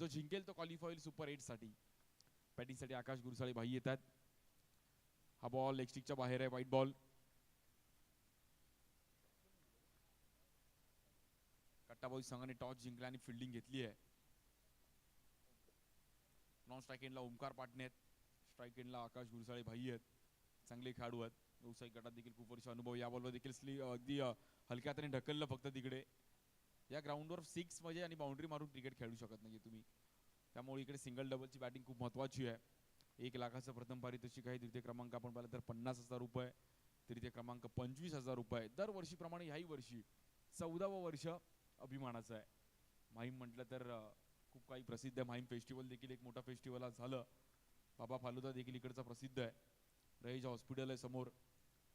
जो जिंकेल तो क्वालिफाय होईल सुपर 8 साठी. बॅटिंगसाठी आकाश गुरसाळे भाई येतात. हा बॉल लेग स्टिकच्या बाहेर आहे, व्हाईट बॉल. कट्टाबॉई संघाने टॉस जिंकला आणि फिल्डिंग घेतली आहे. नॉन स्ट्राईक एंडला ओमकार पाटणे आहेत, स्ट्राईक एंडला आकाश गुरसाळे भाई आहेत. चांगले खेळाडू आहेत. व्यावसायिक गटात देखील खूप वर्ष अनुभव. या बॉलवर देखील अगदी हलक्या हाताने ढकललं फक्त तिकडे. या ग्राउंडवर 6 मध्ये आणि बाउंड्री मारून क्रिकेट खेळू शकत नाही तुम्ही. त्यामुळे इकडे सिंगल डबलची बॅटिंग खूप महत्त्वाची आहे. 1 लाखाचं प्रथम पारितोषिक आहे. द्वितीय क्रमांक आपण पाहिलं तर 50,000 रुपये. तृतीय क्रमांक 25,000 रुपये. दरवर्षीप्रमाणे ह्याही वर्षी 14वं वर्ष अभिमानाचं आहे. माहीम म्हटलं तर खूप काही प्रसिद्ध आहे. माहीम फेस्टिवल देखील एक मोठा फेस्टिवल आज झालं. बाबा फालुदा देखील इकडचा प्रसिद्ध आहे. रईज हॉस्पिटल आहे समोर.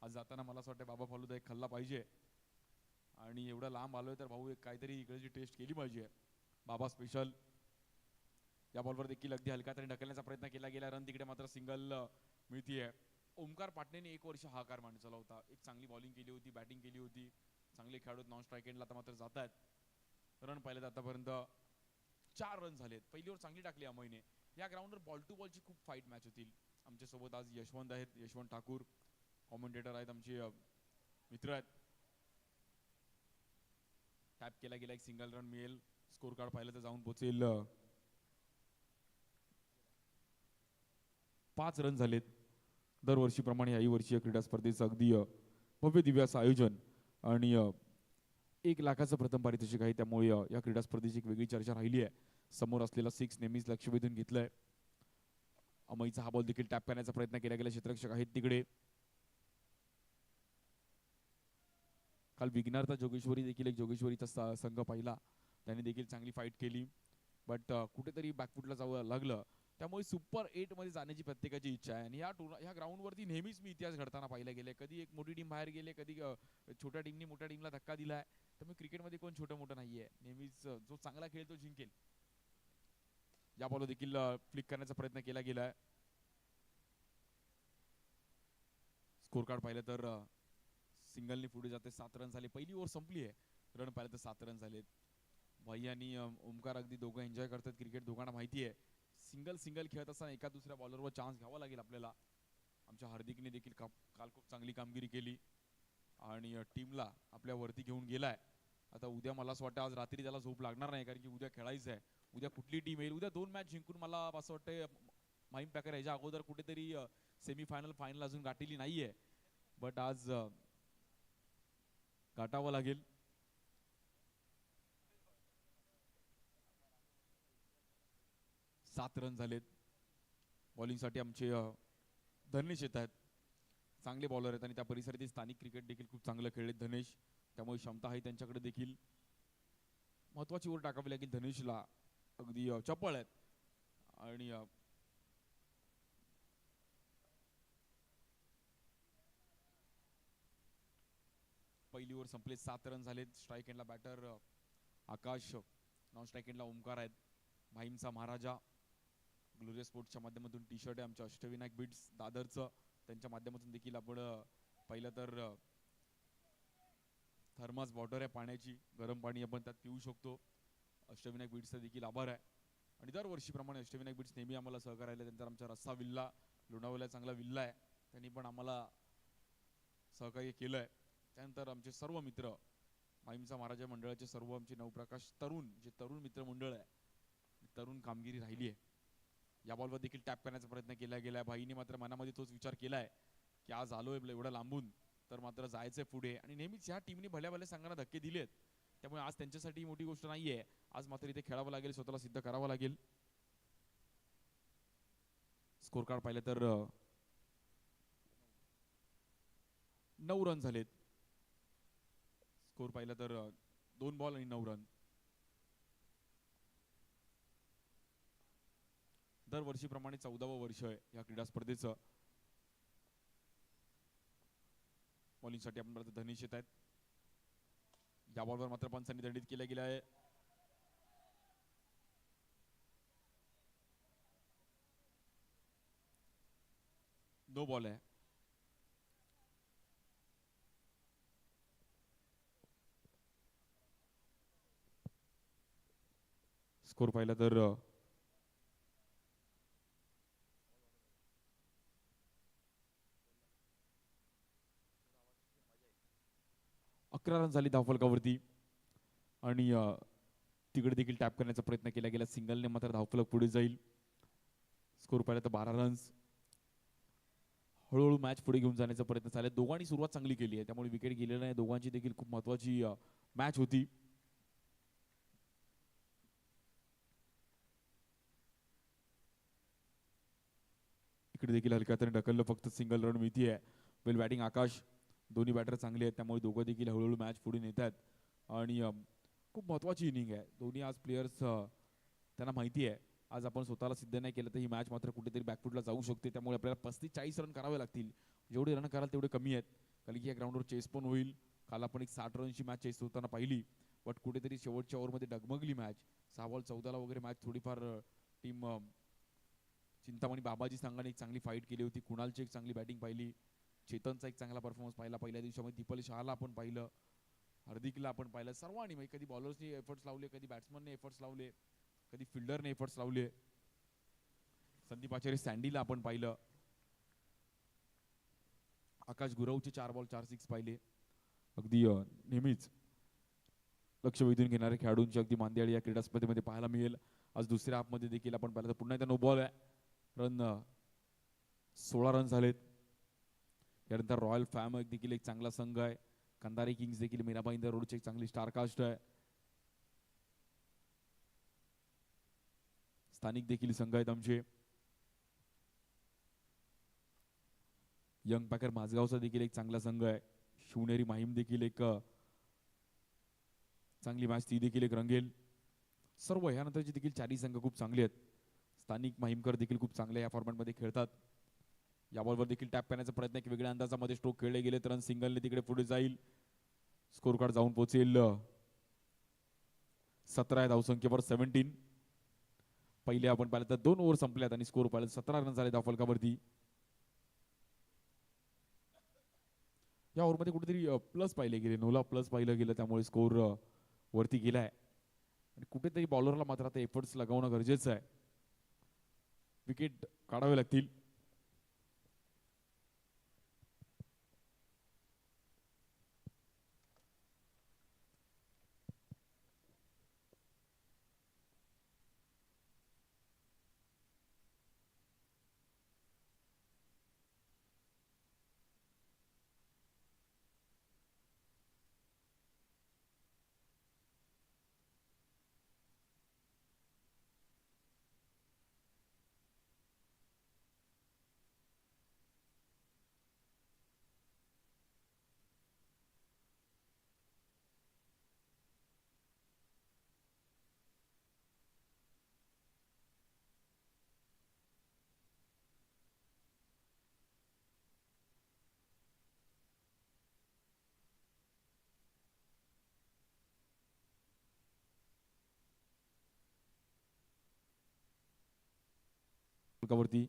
आज जाताना मला असं वाटतं बाबा फालुदा एक खाल्ला पाहिजे. आणि एवढा लांब आलोय तर भाऊ एक काहीतरी इकडची टेस्ट केली पाहिजे. बाबा स्पेशल. या बॉलवर देखील अगदी हलक्या हाताने ढकलण्याचा प्रयत्न केला गेला. रन तिकडे मात्र सिंगल मिळतीये. ओमकार पाटणेने 1 वर्ष हा कार मांडला होता. एक चांगली बॉलिंग केली होती, बॅटिंग केली होती. चांगले खेळाडू नॉन स्ट्राईक एंडला आता मात्र जात आहेत. रन पाहिलेत आतापर्यंत 4 रन झालेत. पहिली ओव्हर चांगली टाकली अमयने. या ग्राउंडवर बॉल टू बॉलची खूप फाईट मॅच होतील. आमच्यासोबत आज यशवंत आहेत, यशवंत ठाकूर कॉमेंटेटर आहेत, आमचे मित्र आहेत. टॅप केला गेला, एक सिंगल रन मिळेल. स्कोर कार्ड पाहिलं तर जाऊन पोहोचेल 5 रन झालेत. दरवर्षीप्रमाणे याही वर्षी या क्रीडा स्पर्धेचं अगदी भव्य दिव्य असं आयोजन आणि 1 लाखाचं प्रथम पारितोषिक आहे. त्यामुळे या क्रीडा स्पर्धेची एक वेगळी चर्चा राहिली आहे. समोर असलेला 6 नेहमीच लक्ष वेधून घेतलंय. अमयचा हा बॉल देखील टॅप करण्याचा प्रयत्न केला गेला. क्षेत्ररक्षक आहेत तिकडे. काल विघ्नार्थ जोगेश्वरी देखील एक जोगेश्वरीचा संघ पाहिला. त्यांनी देखील चांगली फाईट केली. बट कुठेतरी बॅकफुटला जावं लागलं. त्यामुळे सुपर 8 मध्ये जाण्याची प्रत्येकाची इच्छा आहे. आणि ह्या ग्राउंडवरती नेहमीच मी इतिहास घडताना पाहिला गेले. कधी एक मोठी टीम बाहेर गेले, कधी छोट्या टीमनी मोठ्या टीमला धक्का दिलाय. त्यामुळे क्रिकेटमध्ये कोण छोटं मोठं नाहीये. नेहमीच जो चांगला खेळतो जिंकेल. या बॉल देखील फ्लिक करण्याचा प्रयत्न केला गेलाय. स्कोर कार्ड पाहिलं तर सिंगलनी पुढे जाते. 7 रन झाले. पहिली ओव्हर संपली आहे. रन पाहिलं तर 7 रन झालेत. भाई आणि ओमकार अगदी दोघं एन्जॉय करतात क्रिकेट. दोघांना माहिती आहे सिंगल खेळत असताना एका दुसऱ्या बॉलरवर चान्स घ्यावा लागेल आपल्याला. आमच्या हार्दिकने देखील काल खूप चांगली कामगिरी केली आणि टीमला आपल्या वरती घेऊन गेलाय. आता उद्या मला असं वाटतं आज रात्री त्याला झोप लागणार नाही, कारण की उद्या खेळायचं आहे. उद्या कुठली टीम येईल. उद्या 2 मॅच जिंकून मला असं वाटतं माहीम पॅकर याच्या अगोदर कुठेतरी सेमीफायनल फायनल अजून गाठलेली नाहीये. बट आज गाठावं लागेल. सात रन झालेत. बॉलिंगसाठी आमचे धनेश येत आहेत. चांगले बॉलर आहेत आणि त्या परिसरातील स्थानिक क्रिकेट देखील खूप चांगलं खेळलेत धनेश. त्यामुळे क्षमता आहे त्यांच्याकडे देखील. महत्वाची ओव्हर टाकावी लागेल धनेशला. अगदी चपळ आहेत आणि पहिली ओव्हर संपले. 7 रन झालेत. स्ट्राईक एंडला बॅटर आकाश, नॉन स्ट्राईक एंडला ओमकार आहेत. माहीमचा महाराजा ग्लोरिया स्पोर्ट्सच्या माध्यमातून टी शर्ट आहे आमच्या अष्टविनायक बीट्स दादरचं. त्यांच्या माध्यमातून देखील आपण पाहिलं तर थर्मास बॉटल आहे पाण्याची, गरम पाणी आपण त्यात पिऊ शकतो. अष्टविनायक बीट्सचा देखील आभार आहे. आणि दरवर्षीप्रमाणे अष्टविनायक बीट्स नेहमी आम्हाला सहकार्य. त्यानंतर आमचा रस्सा विल्ला लोणावळ्याला चांगला विल्ला आहे, त्यांनी पण आम्हाला सहकार्य केलं आहे. त्यानंतर आमचे सर्व मित्र माहीमचा महाराजा मंडळाचे सर्व आमचे नवप्रकाश तरुण मित्र मंडळ आहे. तरुण कामगिरी राहिली आहे. या बॉलवर देखील टॅप करण्याचा प्रयत्न केला गेला. भाईने मात्र मनामध्ये तोच विचार केलाय की आज आलोय एवढा लांबून तर मात्र जायचंय पुढे. आणि नेहमीच ह्या टीमने भल्या भल्या संघांना धक्के दिलेत. त्यामुळे आज त्यांच्यासाठी मोठी गोष्ट नाहीये. आज मात्र इथे खेळावं लागेल, स्वतःला सिद्ध करावं लागेल. स्कोर कार्ड पाहिलं तर 9 रन झालेत. स्कोर पाहिलं तर 2 बॉल आणि 9 रन. दरवर्षीप्रमाणे 14वं वर्ष आहे या क्रीडा स्पर्धेचं. बॉलिंगसाठी आपण धनेश येत आहेत. या बॉलवर मात्र पंचांनी दंडित केला गेला आहे. नो बॉल आहे. स्कोर पाहिला तर 11 रन झाली धावफलकावरती आणि तिकडे देखील टॅप करण्याचा प्रयत्न केला गेला. सिंगलने मात्र धावफलक पुढे जाईल. स्कोर पाहिला तर 12 रन्स. हळूहळू मॅच पुढे घेऊन जाण्याचा प्रयत्न झाला. दोघांनी सुरुवात चांगली केली आहे त्यामुळे विकेट गेलेला नाही. दोघांची देखील खूप महत्वाची मॅच होती. इकडे देखील हलक्या तरी ढकललं फक्त सिंगल रन मिळती आहे. वेल बॅटिंग आकाश. दोन्ही बॅटर चांगले आहेत त्यामुळे दोघं देखील हळूहळू मॅच पुढे नेत आहेत आणि खूप महत्वाची इनिंग आहे. दोन्ही आज प्लेयर्स त्यांना माहिती आहे आज आपण स्वतःला सिद्ध नाही केलं तर ही मॅच मात्र कुठेतरी बॅकफुटला जाऊ शकते. त्यामुळे आपल्याला 35-40 रन करावे लागतील. जेवढे रन कराल तेवढे कमी आहेत कारण की या ग्राउंडवर चेस पण होईल. काल आपण एक 60 रनची मॅच चेस होताना पाहिली बट कुठेतरी शेवटच्या ओव्हरमध्ये डगमगली मॅच. 6 बॉल 14ला वगैरे मॅच थोडीफार टीम चिंतामणी बाबाजी संघाने एक चांगली फाईट केली होती. कुणालची एक चांगली बॅटिंग पाहिली. चेतनचा एक चांगला परफॉर्मन्स पाहिला पहिल्या दिवसामध्ये. दीपल शहाला आपण पाहिलं. हार्दिकला आपण पाहिलं. सर्वांनी म्हणजे कधी बॉलर्सने एफर्ट्स लावले, कधी बॅट्समनने एफर्ट्स लावले, कधी फिल्डरने एफर्ट्स लावले. संदीप आचार्य सँडीला आपण पाहिलं. आकाश गुरवचे 4 बॉल 4 सिक्स पाहिले. अगदी नेहमीच लक्ष वेधून घेणारे खेळाडूंची अगदी मांदियाळी या क्रीडा स्पर्धेमध्ये पाहायला मिळेल. आज दुसऱ्या हाफमध्ये देखील आपण पाहिलं तर पुन्हा एकदा नो बॉल आहे. रन 16 रन झालेत. यानंतर रॉयल फॅम देखील एक चांगला संघ आहे. कंदारी किंग्स देखील मीराबाई इंदर रोडची एक चांगली स्टारकास्ट आहे. स्थानिक देखील संघ आहेत आमचे. यंग पॅकर माझगावचा देखील एक चांगला संघ आहे. शिवनेरी माहीम देखील एक चांगली मॅच ती देखील एक रंगेल. सर्व ह्यानंतरचे देखील चारही संघ खूप चांगले आहेत. स्थानिक माहीमकर देखील खूप चांगले या फॉर्मॅटमध्ये खेळतात. या बॉलवर देखील टॅप करण्याचा प्रयत्न एक वेगळ्या अंदाजामध्ये स्ट्रोक खेळले गेले तर सिंगलने तिकडे पुढे जाईल. स्कोर कार्ड जाऊन पोहोचेल 17 धावसंख्येवर 17. पहिले आपण पाहिलं तर 2 ओव्हर संपल्यात आणि स्कोर पाहिलं 17 रन झाले धावफलकावरती. या ओव्हरमध्ये कुठेतरी प्लस पाहिले गेले. 9ला प्लस पाहिलं गेलं त्यामुळे स्कोर वरती गेलाय आणि कुठेतरी बॉलरला मात्र आता एफर्ट्स लगावणं गरजेचं आहे. विकेट काढावे लागतील. वरती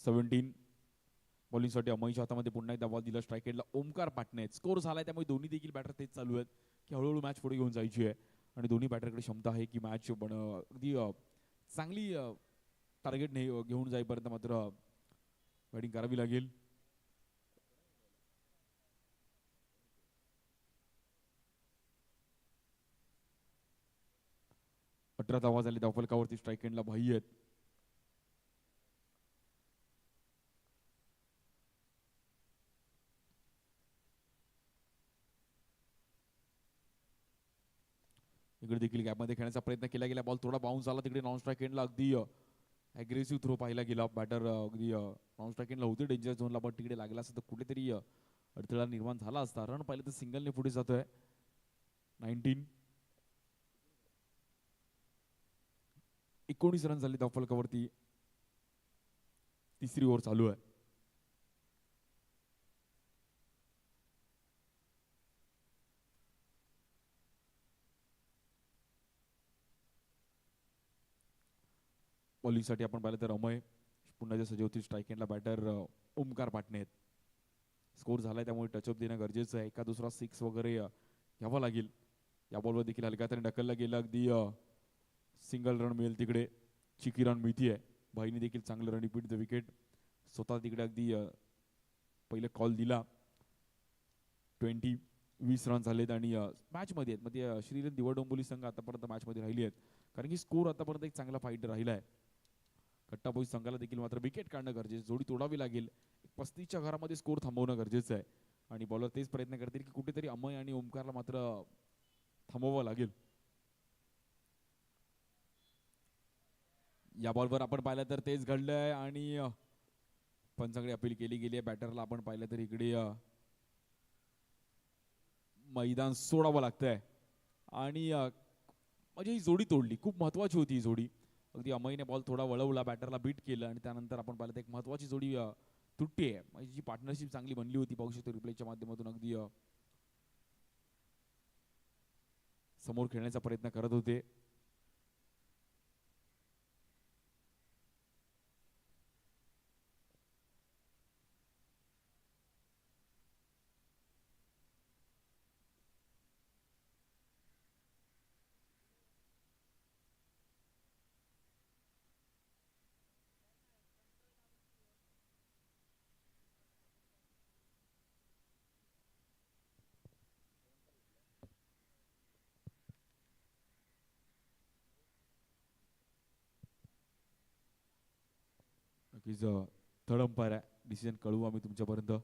17 बॉलिंगसाठी अमयच्या हातामध्ये पुन्हा एकदा बॉल दिला. स्ट्राईक रेटला ओमकार पाटणे. स्कोर झालाय त्यामुळे दोन्ही देखील बॅटर तेच चालू आहेत की हळूहळू मॅच पुढे घेऊन जायची आहे आणि दोन्ही बॅटरकडे क्षमता आहे की मॅच अगदी चांगली टार्गेट घेऊन जाईपर्यंत मात्र बॅटिंग करावी लागेल. अठरा धावा झाली धावफलकावरती. स्ट्राईक एंडला भाई आहेत. इकडे देखील गॅपमध्ये खेळण्याचा प्रयत्न केला गेला. बॉल थोडा बाउन्स झाला तिकडे नॉन स्ट्राईक एंडला. अगदी ॲग्रेसिव्ह थ्रो पाहिला गेला. बॅटर अगदी नॉन स्ट्राईक एंडला होते डेंजर झोनला पण तिकडे लागला असता तर कुठेतरी अडथळा निर्माण झाला असता. रन पाहिलं तर सिंगलने पुढे जातोय. 19 रन झाले धावफलकावरती. तिसरी ओव्हर चालू आहे. बॉलिंगसाठी आपण पाहिलं तर अमय पुन्हा सज्ज होती. स्ट्राईक एंडला बॅटर ओमकार पाटणे आहेत. स्कोर झालाय त्यामुळे टचअप देणं गरजेचं आहे. एका दुसरा सिक्स वगैरे घ्यावा लागेल. या बॉलवर देखील हलक्या तरी ढकलला गेला. अगदी सिंगल रन मिळेल तिकडे. चिकी रन मिळती आहे. भाईने देखील चांगलं रन रिपीट द विकेट. स्वतः तिकडे अगदी पहिले कॉल दिला. 20 20 रन झालेत आणि मॅचमध्ये आहेत. मग ते श्रीरंग दिवा डोंबिवली संघ आतापर्यंत मॅचमध्ये राहिली आहेत, कारण की स्कोर आतापर्यंत एक चांगला फाईट राहिला आहे. कट्टा बॉईज संघाला देखील मात्र विकेट काढणं गरजेचं, जोडी तोडावी लागेल. 35च्या घरामध्ये स्कोर थांबवणं गरजेचं आहे आणि बॉलर तेच प्रयत्न करतील की कुठेतरी अमय आणि ओमकारला मात्र थांबवावं लागेल. या बॉलवर आपण पाहिलं तर तेच घडलंय आणि पंचांकडे अपील केली गेली आहे. बॅटरला आपण पाहिलं तर इकडे मैदान सोडावं लागतंय आणि म्हणजे ही जोडी तोडली, खूप महत्वाची होती ही जोडी. अगदी अमयने बॉल थोडा वळवला, बॅटरला बीट केलं आणि त्यानंतर आपण पाहिलं तर एक महत्वाची जोडी तुटते आहे. म्हणजे जी पार्टनरशिप चांगली बनली होती, पाहू शकतो रिप्लेच्या माध्यमातून. अगदी समोर खेळण्याचा प्रयत्न करत होते. नक्कीच थर्ड अंपायर आहे, डिसिजन कळवू आम्ही तुमच्यापर्यंत.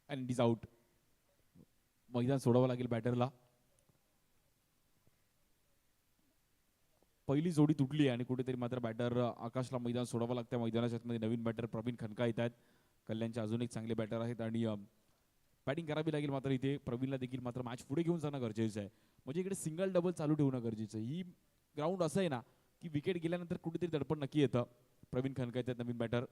And it is out. मैदान सोडावं लागेल बॅटरला. पहिली जोडी तुटली आहे आणि कुठेतरी मात्र बॅटर आकाशला मैदान सोडावं लागतं. मैदानाच्या आतमध्ये नवीन बॅटर प्रवीण खनका येत आहेत. कल्याणचे अजून एक चांगले बॅटर आहेत आणि बॅटिंग करावी लागेल. मात्र इथे प्रवीणला देखील मात्र मॅच पुढे घेऊन जाणं गरजेचं आहे. म्हणजे इकडे सिंगल डबल चालू ठेवणं गरजेचं आहे. ही ग्राउंड असं आहे ना की विकेट गेल्यानंतर कुठेतरी दडपण नक्की येतं. प्रवीण खनका येतात नवीन बॅटर.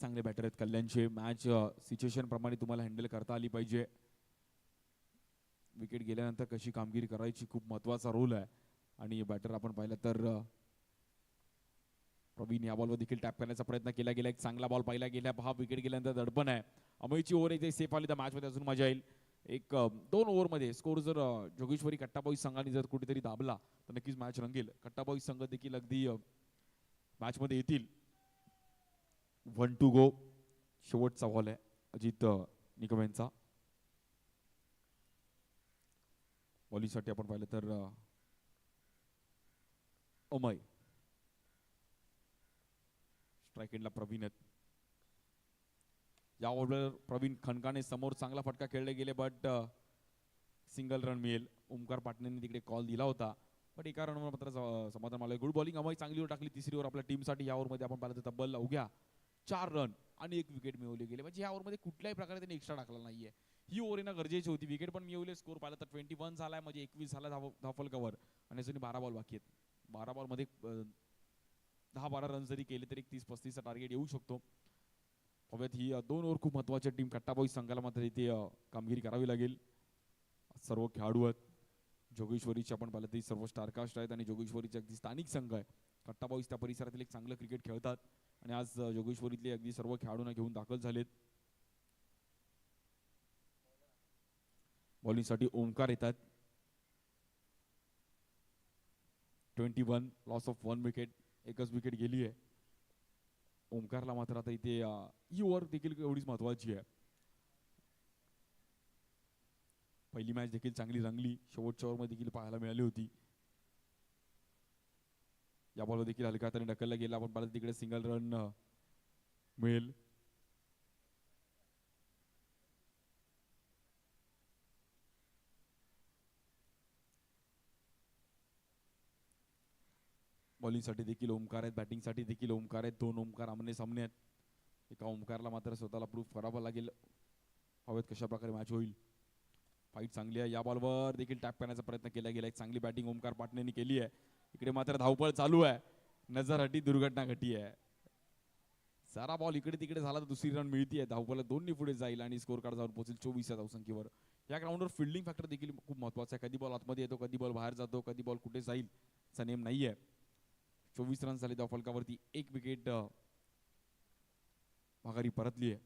चांगले बॅटर आहेत कल्याणचे. मॅच सिच्युएशन प्रमाणे तुम्हाला हँडल करता आली पाहिजे. विकेट गेल्यानंतर कशी कामगिरी करायची खूप महत्वाचा रोल आहे. आणि बॅटर आपण पाहिलं तर प्रवीण या बॉलवर देखील टॅप करण्याचा प्रयत्न केला गेला. एक चांगला बॉल पाहिला गेला. हा विकेट गेल्यानंतर दडपण आहे. अमयची ओव्हर इथे सेफ आली तर मॅचमध्ये अजून मजा येईल. एक 2 ओव्हरमध्ये स्कोर जर जोगेश्वरी कट्टा बॉईज संघाने जर कुठेतरी दाबला तर नक्कीच मॅच रंगेल. कट्टा बॉईज संघ देखील अगदी मॅचमध्ये येतील. 1 to go. शेवटचा बॉल आहे अजित निकम यांचा. बॉलिंगसाठी आपण पाहिलं तर अमय. स्ट्राईक एंडला प्रवीण आहेत. या ओव्हरवर प्रवीण खनकाने समोर चांगला फटका खेळले गेले बट सिंगल रन मिळेल. ओमकार पाटणेंनी तिकडे कॉल दिला होता बट एका रनवर मात्र समाधान मानलं. गुड बॉलिंग अमय, चांगली ओव्हर टाकली. तिसरी ओव्हर आपल्या टीमसाठी. या ओव्हरमध्ये आपण पाहिलं तर तब्बल अवघ्या 4 रन आणि 1 विकेट मिळवले गेले. म्हणजे या ओव्हरमध्ये कुठल्याही प्रकारे त्यांनी एक्स्ट्रा टाकला नाहीये. ही ओव्हर येणं गरजेची होती. विकेट पण मिळवले. स्कोर पाहिला तर 21 झालाय, म्हणजे 21 झाला धावफल कव्हर आणि अजून 12 बॉल बाकी आहेत. 12 बॉलमध्ये 10-12 रन जरी केले तरी 30-35चा टार्गेट येऊ शकतो. हव्यात ही 2 ओव्हर खूप महत्वाची. टीम कट्टा बॉईज संघाला मात्र इथे कामगिरी करावी लागेल. सर्व खेळाडू आहेत. जोगेश्वरीचे आपण पाहिलं तरी सर्व स्टारकास्ट आहेत आणि जोगेश्वरीचे अगदी स्थानिक संघ आहे. कट्टा बॉईज त्या परिसरातील एक चांगलं क्रिकेट खेळतात आणि आज जोगेश्वरीतले अगदी सर्व खेळाडूंना घेऊन दाखल झालेत. बॉलिंगसाठी ओमकार येतात. 21 लॉस ऑफ 1 विकेट. एकच विकेट गेली आहे. ओमकारला मात्र आता इथे ही ओव्हर देखील एवढीच महत्वाची आहे. पहिली मॅच देखील चांगली रंगली. शेवटच्या ओव्हरमध्ये देखील पाहायला मिळाली होती. या बॉलवर देखील हलक्या हाताने ढकलला गेला, पण परत तिकडे सिंगल रन मिळेल. बॉलिंगसाठी देखील ओमकार आहेत, बॅटिंगसाठी देखील ओमकार आहेत. 2 ओमकार आमने सामने आहेत. एका ओमकारला मात्र स्वतःला प्रूफ करावं लागेल, हवेत कशा प्रकारे मॅच होईल. फाईट चांगली आहे. या बॉलवर देखील टॅप करण्याचा प्रयत्न केला गेला. एक चांगली बॅटिंग ओमकार पाटणेंनी केली आहे. इकडे मात्र धावपळ चालू आहे. नजर हटी, दुर्घटना घटी आहे. सारा बॉल इकडे तिकडे झाला तर दुसरी रन मिळतीये. धावपळ 2 पुढे जाईल आणि स्कोर कार्ड जाऊन पोहोचेल 24 या धावसंख्येवर. या ग्राउंडवर फिल्डिंग फॅक्टर देखील खूप महत्वाचा आहे. कधी बॉल आतमध्ये येतो, कधी बॉल बाहेर जातो, कधी बॉल कुठे जाईल चा नेम नाहीये. 24 रन झाले धावफलकावरती. 1 विकेट माघारी परतली आहे.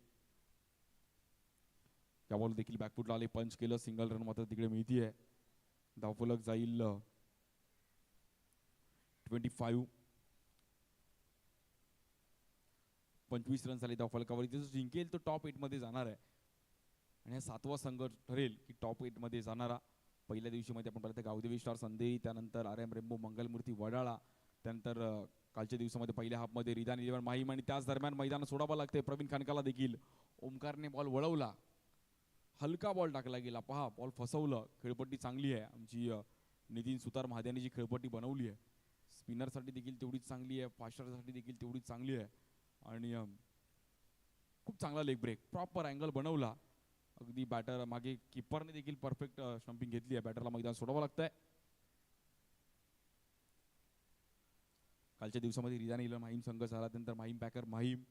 या बॉल देखील बॅकफुटला आले, पंच केलं, सिंगल रन मात्र तिकडे मिळतीये. धावफलक जाईल 25. 25 रन झाले धावफलकावरती. जो जिंकेल तो टॉप 8 मध्ये जाणार आहे आणि हा 7वा संघ ठरेल की टॉप 8 मध्ये जाणारा. पहिल्या दिवशी मध्ये आपण पाहिलं गावदेवी स्टार संदेरी, त्यानंतर RM रेम्बो मंगलमूर्ती वडाळा, त्यानंतर कालच्या दिवसामध्ये पहिल्या हाफमध्ये रिदान 11 माहीम आणि त्याच दरम्यान मैदान सोडावं लागते प्रवीण खानकाला देखील. ओमकारने बॉल वळवला, हलका बॉल टाकला गेला. पहा बॉल फसवलं. खेळपट्टी चांगली आहे आमची. नितीन सुतार महाद्याने जी खेळपट्टी बनवली आहे स्पिनरसाठी देखील तेवढीच चांगली आहे, फास्टरसाठी देखील तेवढीच चांगली आहे. आणि खूप चांगला लेग ब्रेक, प्रॉपर अँगल बनवला. अगदी बॅटर मागे किपरने देखील परफेक्ट स्टंपिंग घेतली आहे. बॅटरला मैदान सोडावं लागतंय. कालच्या दिवसामध्ये रिदान 11 माहीम संघ झाला, त्यानंतर माहीम पॅकर माहीम,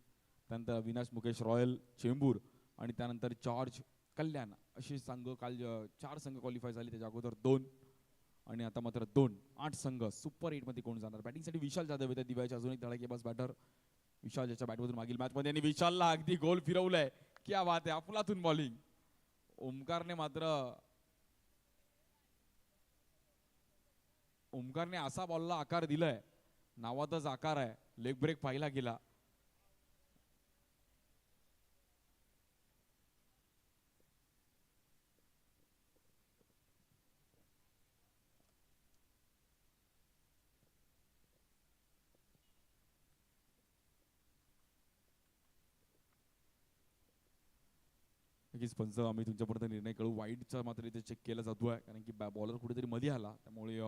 त्यानंतर अविनाश मुकेश रॉयल चेंबूर आणि त्यानंतर जॉर्ज कल्याण असे संघ. काल 4 संघ क्वालिफाय झाले, त्याच्या अगोदर 2 आणि आता मात्र 2. 8 संघ सुपर 8 मध्ये कोण जाणार. बॅटिंगसाठी विशाल जाधव येतात दिव्याचे, अजून एक धडाकेबाज बॅटर विशाल, ज्याच्या बॅटमधून मागील मॅच मध्ये आणि विशालला अगदी गोल फिरवलंय. क्या बात आहे, अफलातून बॉलिंग. ओमकारने असा बॉलला आकार दिलाय, नावातच आकार आहे. लेग ब्रेक पाहिला गेला. नक्कीच पंच, आम्ही तुमच्यापर्यंत निर्णय कळू. वाईडचा मात्र इथे चेक केला जातोय, कारण की बॉलर कुठेतरी मध्ये आला, त्यामुळे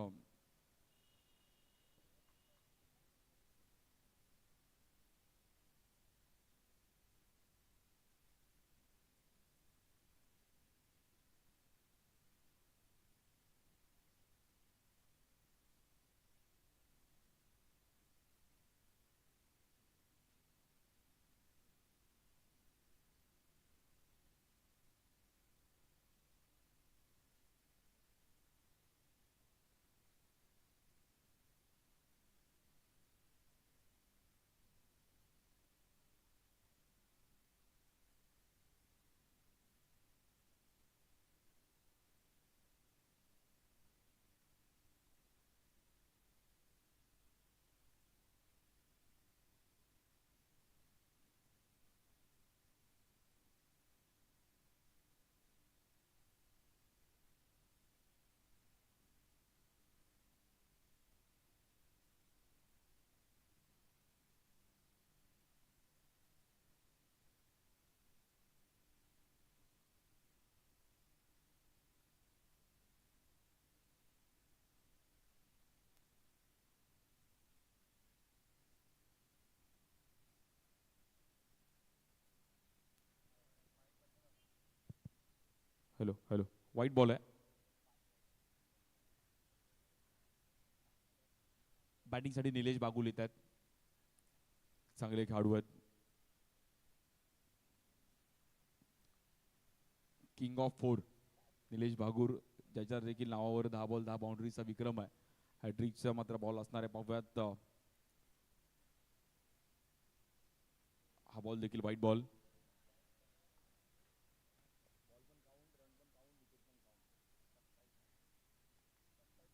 हॅलो हॅलो वाईट बॉल आहे. बॅटिंगसाठी निलेश बागुल येत आहेत, चांगले खेळाडू आहेत. किंग ऑफ 4 निलेश बागुल, ज्याच्या देखील नावावर 10 बॉल 10 बाउंड्रीचा विक्रम आहे. हॅट्रिकचा मात्र बॉल असणार आहे. पाहूयात, हा बॉल देखील वाईट बॉल.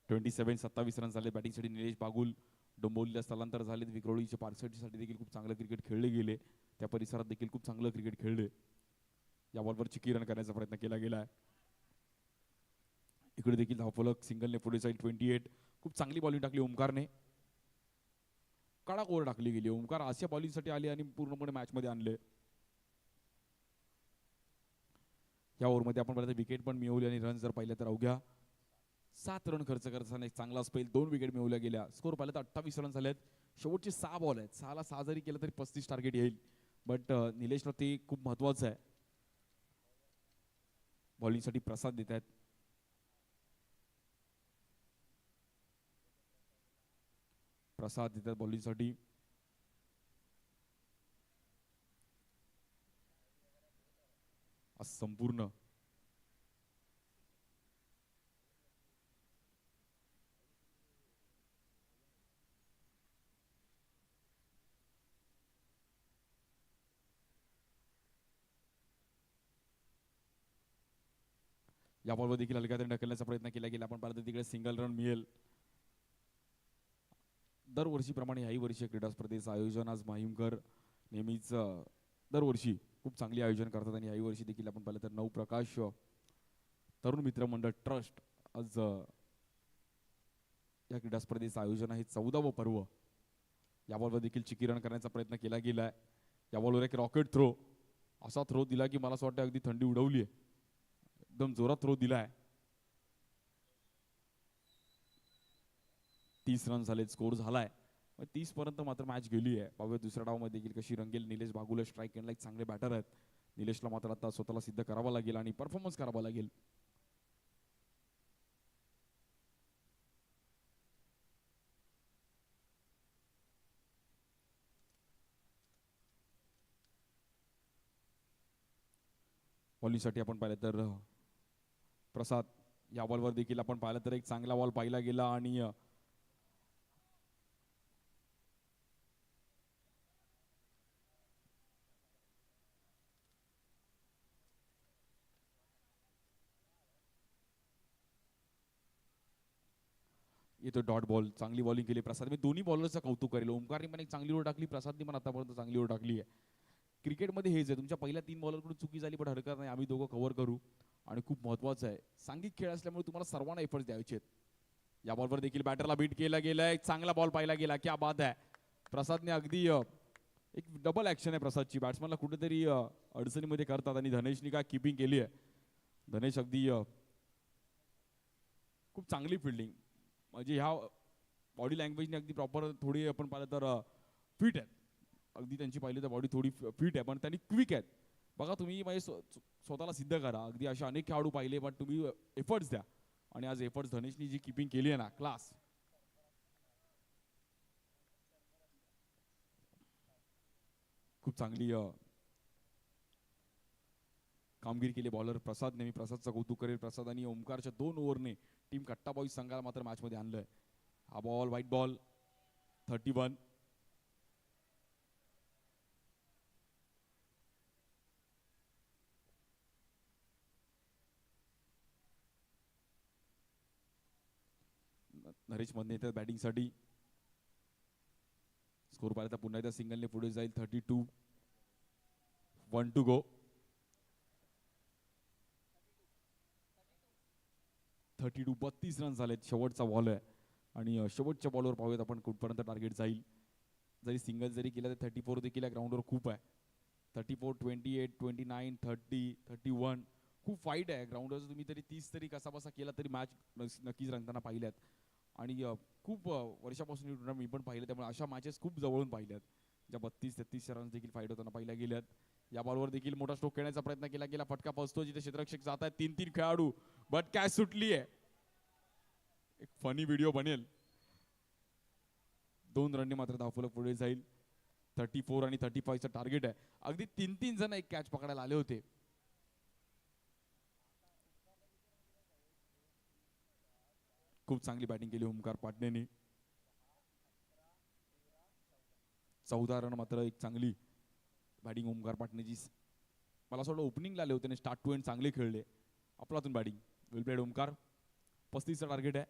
27 रन झाले. बॅटिंगसाठी निलेश बागुल. डोंबिवलीला स्थलांतर झाले. विक्रोळीच्या पार्सटीसाठी देखील खूप चांगलं क्रिकेट खेळले गेले. त्या परिसरात देखील खूप चांगलं क्रिकेट खेळले. या बॉलवर चिकी रन करण्याचा प्रयत्न केला गेला आहे. इकडे देखील धावफलक सिंगलने पुढे जाईल 28. खूप चांगली बॉलिंग टाकली ओमकारने. कडक ओव्हर टाकली गेली. ओमकार अशा बॉलिंगसाठी आले आणि पूर्णपणे मॅचमध्ये आणले. या ओव्हरमध्ये आपण पाहिलं विकेट पण मिळवली आणि रन जर पाहिलं तर अवघ्या 7 रन खर्च करताना एक चांगला स्पेल, 2 विकेट मिळवल्या गेल्या. स्कोर पाहिलं तर 28 रन झालेत. शेवटचे 6 बॉल आहेत. 6ला 6 जरी केलं तरी 35 टार्गेट येईल. बट निलेशला ते खूप महत्वाचं आहे. बॉलिंगसाठी प्रसाद देत आहेत. प्रसाद देतात बॉलिंगसाठी. संपूर्ण या बॉलवर देखील हलक्यात ढकलण्याचा प्रयत्न केला गेला. आपण पाहिलं तिकडे सिंगल रन मिळेल. दरवर्षीप्रमाणे याही वर्षी क्रीडा स्पर्धेचं आयोजन आज माहीमकर नेहमीच दरवर्षी खूप चांगले आयोजन करतात आणि याही वर्षी देखील आपण पाहिलं तर नवप्रकाश तरुण मित्र मंडळ ट्रस्ट आज या क्रीडा स्पर्धेचं आयोजन आहे. 14वं पर्व. या बॉलवर देखील चिकी रन करण्याचा प्रयत्न केला गेलाय. या बॉलवर एक रॉकेट थ्रो, असा थ्रो दिला की मला असं वाटतं अगदी थंडी उडवली आहे. एकदम जोरात थ्रो दिलाय. 30 रन झालेत. स्कोर झालाय 30 पर्यंत मात्र मॅच गेली आहे. पाहूया दुसऱ्या डावामध्ये देखील कशी रंगेल. निलेश बागुले स्ट्राईक एंडला एक चांगले बॅटर आहेत. निलेशला मात्र आता स्वतःला सिद्ध करावा लागेल आणि परफॉर्मन्स करावा लागेल. बॉलिंगसाठी आपण पाहिलं तर प्रसाद. या बॉलवर देखील आपण पाहिलं तर एक चांगला बॉल पाहिला गेला आणि येतो डॉट बॉल. चांगली बॉलिंग केली प्रसाद. मी दोन्ही बॉलरचं कौतुक करेल. ओमकारने पण एक चांगली ओव्हर टाकली, प्रसादने पण आतापर्यंत चांगली ओव्हर टाकली आहे. क्रिकेटमध्ये हेच आहे, तुमच्या पहिल्या 3 बॉलरकडून चुकी झाली पण हरकत नाही, आम्ही दोघं कव्हर करू. आणि खूप महत्वाचं आहे, सांघिक खेळ असल्यामुळे तुम्हाला सर्वांना एफर्ट्स द्यायचे आहेत. या बॉलवर देखील बॅटरला बीट केला गेला. एक चांगला बॉल पाहिला गेला. क्या बात आहे. प्रसादने अगदी एक डबल ऍक्शन आहे प्रसादची. बॅट्समॅनला कुठेतरी अडचणीमध्ये करतात आणि धनेशने काय किपिंग केली आहे. धनेश अगदी खूप चांगली फिल्डिंग, म्हणजे ह्या बॉडी लँग्वेजने अगदी प्रॉपर थोडी आपण पाहिलं तर फिट आहेत. अगदी त्यांची पाहिली तर बॉडी थोडी फिट आहे पण त्यांनी क्विक आहेत. बघा तुम्ही म्हणजे स्वतःला सिद्ध करा. अगदी असे अनेक खेळाडू पाहिले पण तुम्ही एफर्ट्स द्या. आणि आज एफर्ट्स धनेशनी जी किपिंग केली आहे ना, क्लास. खूप चांगली कामगिरी केली बॉलर प्रसाद. नेहमी प्रसादचं कौतुक करेल. प्रसाद आणि ओमकारच्या 2 ओव्हरने टीम कट्टा बॉईज संघाला मात्र मॅचमध्ये आणलंय. हा बॉल व्हाईट बॉल. 31. नरेश मध्ये येतात बॅटिंगसाठी. स्कोर पाहिला तर पुन्हा एकदा सिंगलने पुढे जाईल. 32. 1 टू गो. 32. 32 रन झालेत. शेवटचा बॉल आहे आणि शेवटच्या बॉलवर पाहूयात आपण कुठपर्यंत टार्गेट जाईल. जरी सिंगल जरी केलं तर 34 देखील ग्राउंडवर खूप आहे. 34, 28, 29, 30, 31. खूप फाईट आहे ग्राउंडवर. तुम्ही तरी 30 तरी कसा बसा केला तरी मॅच नक्कीच रंगताना पाहिल्यात. आणि खूप वर्षापासून मी पण पाहिलं, त्यामुळे अशा मॅचेस खूप जवळून पाहिल्यात ज्या 32-33 रन्स देखील फाईट होताना पाहिल्या गेल्यात. या बॉलवर देखील मोठा स्ट्रोक खेळण्याचा प्रयत्न केला गेला. फटका पोहोचतो जिथे क्षेत्ररक्षक जात आहेत. 3-3 खेळाडू बट कॅच सुटली आहे. एक फनी व्हिडिओ बनेल. 2 रनने मात्र धावफलक पुढे जाईल. 34 आणि 35चं टार्गेट आहे. अगदी 3-3 जण एक कॅच पकडायला आले होते. खूप चांगली बॅटिंग केली ओमकार पाटणेने. 14 रन मात्र एक चांगली बॅटिंग ओमकार पाटणेची. मला असं वाटतं ओपनिंगला आले होते. स्टार्ट टू एंड चांगले खेळले. आपलातून बॅटिंग वेल प्लेड ओमकार. 35चं टार्गेट आहे.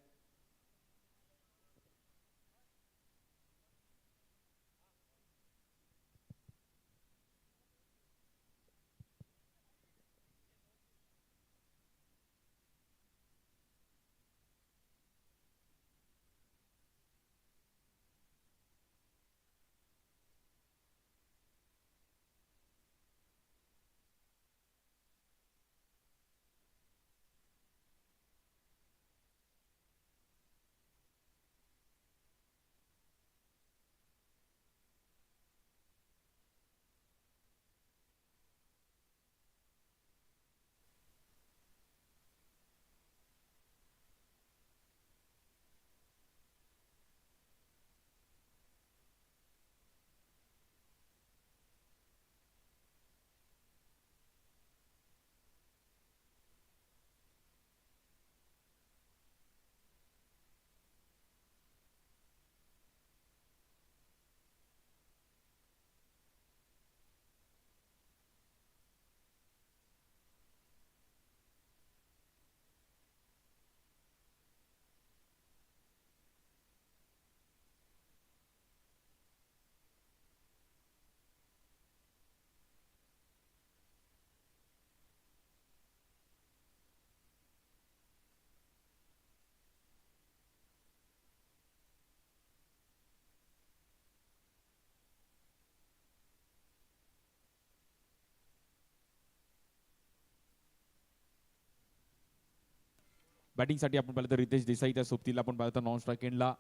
बॅटिंगसाठी आपण पाहिलं तर रितेश देसाई, त्या सोबतीला आपण पाहिलं तर नॉन स्ट्राईक एंडला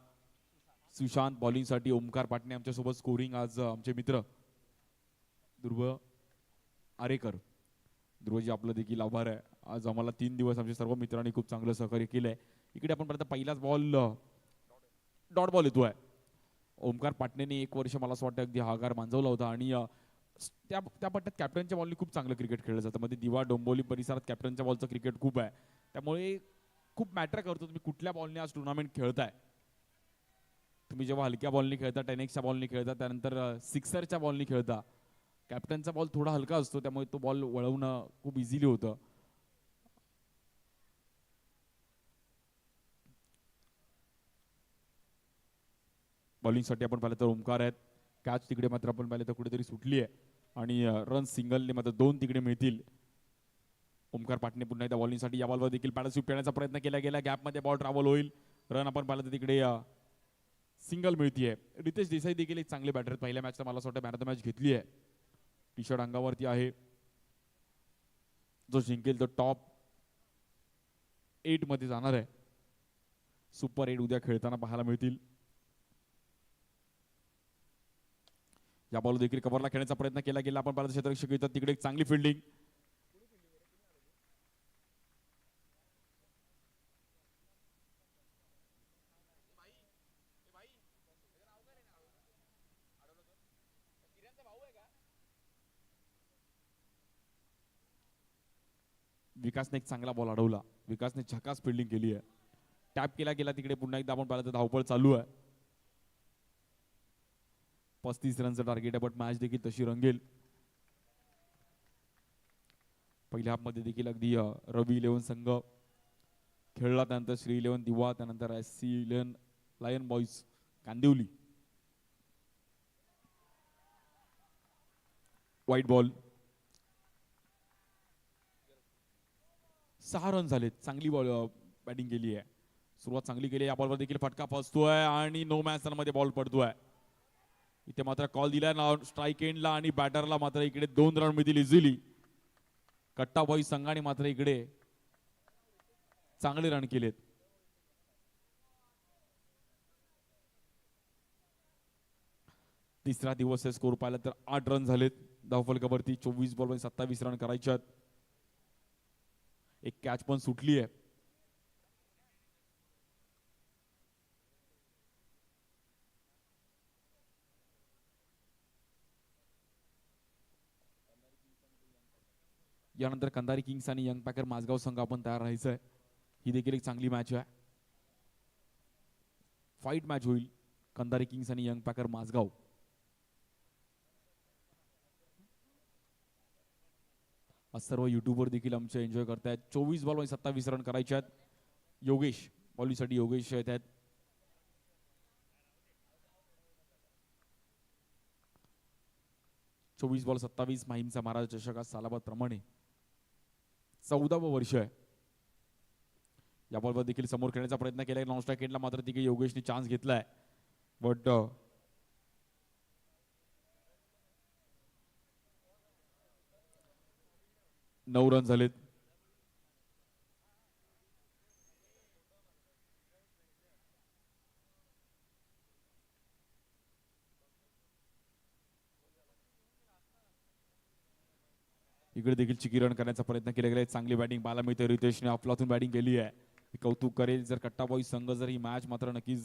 सुशांत, बॉलिंगसाठी ओमकार पाटणे आमच्यासोबत. स्कोरिंग आज आमचे मित्र ध्रुव आरेकर. ध्रुवजी आपलं देखील आभार आहे. आज आम्हाला 3 दिवस आमच्या सर्व मित्रांनी खूप चांगलं सहकार्य केलंय. इकडे आपण पाहिलं पहिलाच बॉल डॉट बॉल येतोय. ओमकार पाटणेने 1 वर्ष मला असं वाटतं अगदी हाकार मांजवला होता आणि त्या पट्ट्यात कॅप्टनच्या बॉलनी खूप चांगलं क्रिकेट खेळलं जातं. मध्ये दिवा डोंबिवली परिसरात कॅप्टनच्या बॉलचं क्रिकेट खूप आहे, त्यामुळे खूप मॅटर करतो तुम्ही कुठल्या बॉलने आज टुर्नामेंट खेळताय. तुम्ही जेव्हा हलक्या बॉलनी खेळता, 10x बॉलनी खेळता, त्यानंतर सिक्सरच्या बॉलनी खेळता, कॅप्टनचा बॉल थोडा हलका असतो, त्यामुळे तो बॉल वळवणं खूप इझिली होतं. बॉलिंगसाठी आपण पाहिलं तर ओमकार आहेत. कॅच तिकडे मात्र आपण पाहिलं तर कुठेतरी सुटली आहे आणि रन सिंगलने मात्र 2 तिकडे मिळतील. ओमकार पाटणे पुन्हा एकदा बॉलिंगसाठी या बॉलवर देखील पॅडल स्वीप करण्याचा प्रयत्न केला गेला. गॅपमध्ये बॉल ट्रॅव्हल होईल. रन आपण पाहिलं तर तिकडे सिंगल मिळतीये. रितेश देसाई देखील एक चांगले बॅटर आहेत. पहिल्या मॅचला मला असं वाटतं मॅन ऑफ द मॅच घेतली आहे. टी शर्ट अंगावरती आहे. जो जिंकेल तो टॉप 8 मध्ये जाणार आहे. सुपर 8 उद्या खेळताना पाहायला मिळतील. या बॉल देखील कव्हरला खेळण्याचा प्रयत्न केला गेला. आपण पाहिलं क्षेत्ररक्षक येतात तिकडे एक चांगली फिल्डिंग. विकासने एक चांगला बॉल अडवला. विकासने झकास फिल्डिंग केली आहे. टॅप केला गेला तिकडे. पुन्हा एकदा आपण पाहिलं तर धावपळ चालू आहे. 35 रनचं टार्गेट आहे, बट मॅच देखील तशी रंगेल. पहिल्या हाफमध्ये देखील अगदी रवी 11 संघ खेळला, त्यानंतर श्री 11 दिवा, त्यानंतर SC 11 lion boys Kandivali. White ball. 6 run झालेत. चांगली बॉल बॅटिंग केली आहे. सुरुवात चांगली केली. या बॉलवर देखील फटका फसतोय आणि नो मॅच मध्ये बॉल पडतोय. इथे मात्र कॉल दिलाय ना स्ट्राईक एंडला आणि बॅटरला मात्र इकडे 2 रन मिळतील इझिली. कट्टा बॉईज संघाने मात्र इकडे चांगले रन केलेत. तिसरा दिवस आहे. स्कोर पाहिला तर 8 रन झालेत धावफलकावरती. 24 बॉल 27 रन करायच्यात. एक कॅच पण सुटली आहे. यानंतर कंधारी किंग्स आणि यंग पॅकर माझगाव संघ आपण तयार राहायचं आहे. ही देखील एक चांगली मॅच आहे. फाईट मॅच होईल. कंधारी किंग्स आणि यंग पॅकर माझगाव. आज सर्व युट्यूबवर देखील आमचे एन्जॉय करतायत. 24 बॉल 27 रन करायचे आहेत. योगेश बॉलिंगसाठी योगेश येत आहेत. चोवीस बॉल 27. माहीमचा महाराज चषक आज सालाबाद प्रमाणे 14वं वर्ष आहे. या बॉलवर देखील समोर खेळण्याचा प्रयत्न केला. नॉन स्ट्राईक एंडला मात्र तिकडे योगेशने चान्स घेतलाय, बट 9 रन झालेत. इकडे देखील चिकी रन करण्याचा प्रयत्न केला गेला. चांगली बॅटिंग पाहायला मिळते. रितेशने अफलातून बॅटिंग केली आहे. कौतुक करेल जर कट्टा बॉईज संघ जर ही मॅच मात्र नक्कीच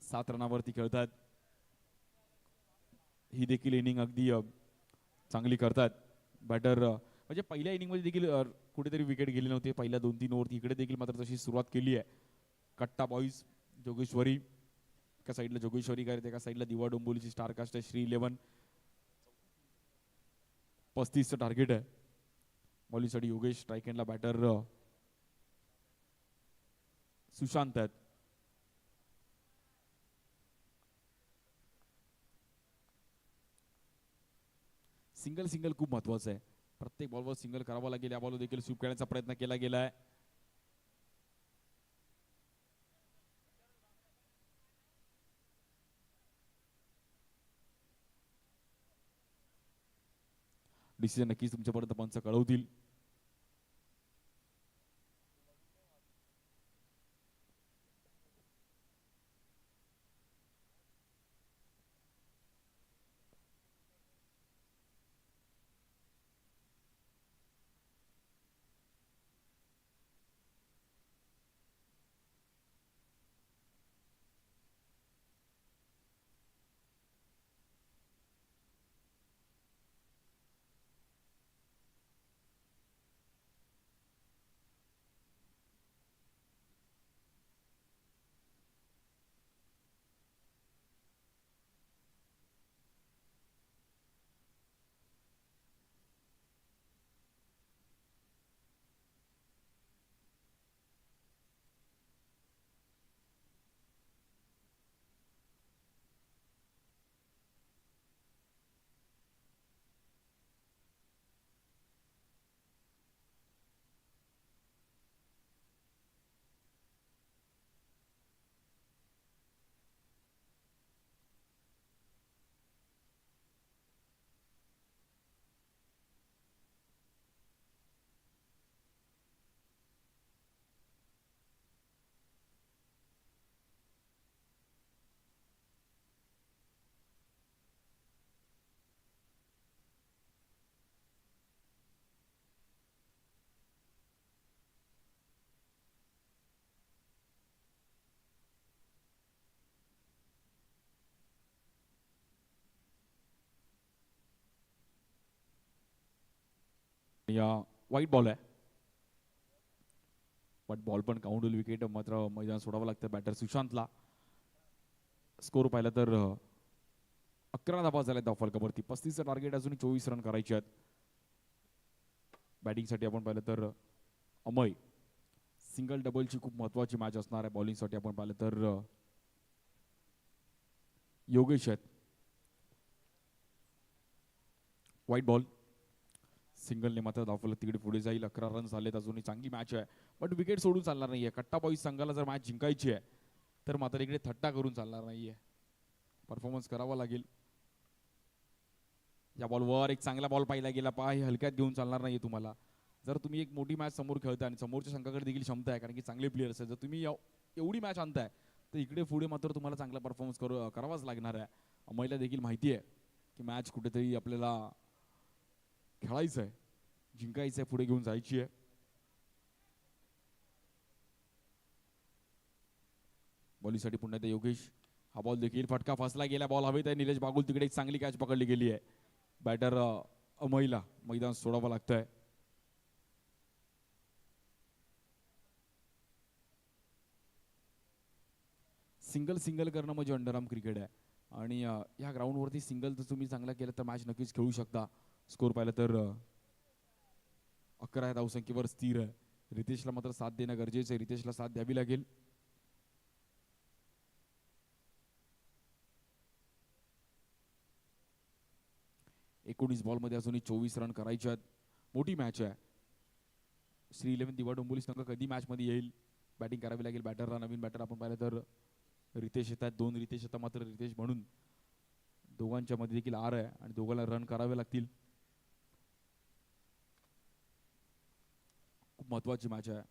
7 रनावरती खेळतात. ही देखील इनिंग अगदी चांगली करतात बॅटर. म्हणजे पहिल्या इनिंग मध्ये देखील कुठेतरी विकेट गेली नव्हती पहिल्या 2-3 ओव्हरती. इकडे देखील मात्र तशी सुरुवात केली आहे. कट्टा बॉईज जोगेश्वरी एका साईडला जोगेश्वरी करते, एका साईडला दिवा डोंबिवलीची स्टारकास्ट आहे श्री 11. 35चं टार्गेट आहे. बॉलिंगसाठी योगेश, स्ट्राईक एंडला बॅटर सुशांत आहेत. सिंगल सिंगल खूप महत्वाचं आहे. प्रत्येक बॉलवर सिंगल करावा लागेल. या बॉलवर देखील स्वीप करण्याचा प्रयत्न केला गेलाय. डिसिजन नक्कीच तुमच्यापर्यंत पंच कळवतील. आणि वाईट बॉल आहे. बट बॉल पण काउंट होईल. विकेट मात्र मैदान सोडावं लागतं बॅटर सुशांतला. स्कोर पाहिला तर 11 धावा झाल्या धाव फलकावरती. 35चं टार्गेट अजून 24 रन करायचे आहेत. बॅटिंगसाठी आपण पाहिलं तर अमय. सिंगल डबलची खूप महत्वाची मॅच असणार आहे. बॉलिंगसाठी आपण पाहिलं तर योगेश आहेत. वाईट बॉल. सिंगलने मात्र धावफलक तिकडे पुढे जाईल. 11 रन झालेत. अजूनही चांगली मॅच आहे. बट विकेट सोडून चालणार नाहीये. कट्टा बॉईज संघाला जर मॅच जिंकायची आहे तर मात्र इकडे थट्टा करून चालणार नाहीये. परफॉर्मन्स करावा लागेल. या बॉलवर एक चांगला बॉल पाहिला गेला. हे हलक्यात घेऊन चालणार नाहीये तुम्हाला. जर तुम्ही एक मोठी मॅच समोर खेळताय आणि समोरच्या संघाकडे देखील क्षमता आहे, कारण की चांगले प्लेयर्स आहेत, जर तुम्ही एवढी मॅच आणताय तर इकडे पुढे मात्र तुम्हाला चांगला परफॉर्मन्स करावाच लागणार आहे. अमयला देखील माहिती आहे की मॅच कुठेतरी आपल्याला खेळायचं आहे, जिंकायचं आहे, पुढे घेऊन जायची आहे. बॉलिंगसाठी पुन्हा एकदा योगेश. हा बॉल देखील फटका फसला गेला. बॉल हवेत आहे. निलेश बागुल तिकडे एक चांगली कॅच पकडली गेली आहे. बॅटर अमयला मैदान सोडावं लागतंय. सिंगल करणं म्हणजे अंडरआर्म क्रिकेट आहे आणि या ग्राउंडवरती सिंगल जर तुम्ही चांगला केलं तर मॅच नक्कीच खेळू शकता. स्कोर पाहिलं तर 11 धावसंख्येवर स्थिर आहे. रितेशला मात्र साथ देणं गरजेचं आहे. रितेशला साथ द्यावी लागेल. एकोणीस बॉलमध्ये अजूनही 24 रन करायचे आहेत. मोठी मॅच आहे. श्री 11 दिवा डोंबिवली संघ कधी मॅच मध्ये येईल. बॅटिंग करावी लागेल बॅटरला. नवीन बॅटर आपण पाहिलं तर रितेश येतात. 2 रितेश येतात. मात्र रितेश म्हणून दोघांच्या मध्ये देखील आर आहे आणि दोघांना रन करावे लागतील. खूप महत्वाची मॅच आहे.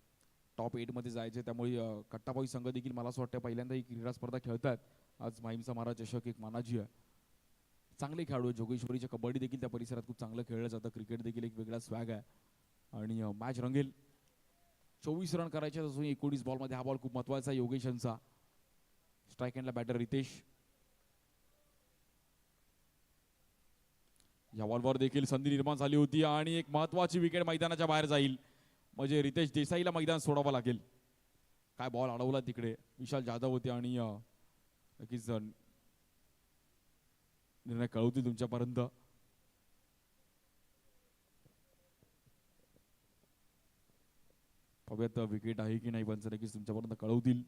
टॉप 8 मध्ये जायचे, त्यामुळे कट्टाबाई संघ देखील मला असं वाटतं पहिल्यांदा ही क्रीडा स्पर्धा खेळतात. आज माहीमचा महाराज चषक एक मानाजी आहे. चांगले खेळाडू आहे. जोगेश्वरीच्या कबड्डी देखील त्या परिसरात खूप चांगलं खेळलं जातं. क्रिकेट देखील एक वेगळा स्वॅग आहे आणि मॅच रंगेल. 24 रन करायचे अजून 19 बॉलमध्ये. हा बॉल खूप महत्वाचा आहे योगेश यांचा. स्ट्राईक एंडला बॅटर रितेश. या बॉलवर देखील संधी निर्माण झाली होती आणि एक महत्वाची विकेट मैदानाच्या बाहेर जाईल. म्हणजे रितेश देसाईला मैदान सोडावं लागेल. काय बॉल अडवला तिकडे. विशाल जाधव होते आणि नक्कीच निर्णय कळवतील तुमच्यापर्यंत. पाहूयात विकेट आहे की नाही. पंच नक्कीच तुमच्यापर्यंत कळवतील.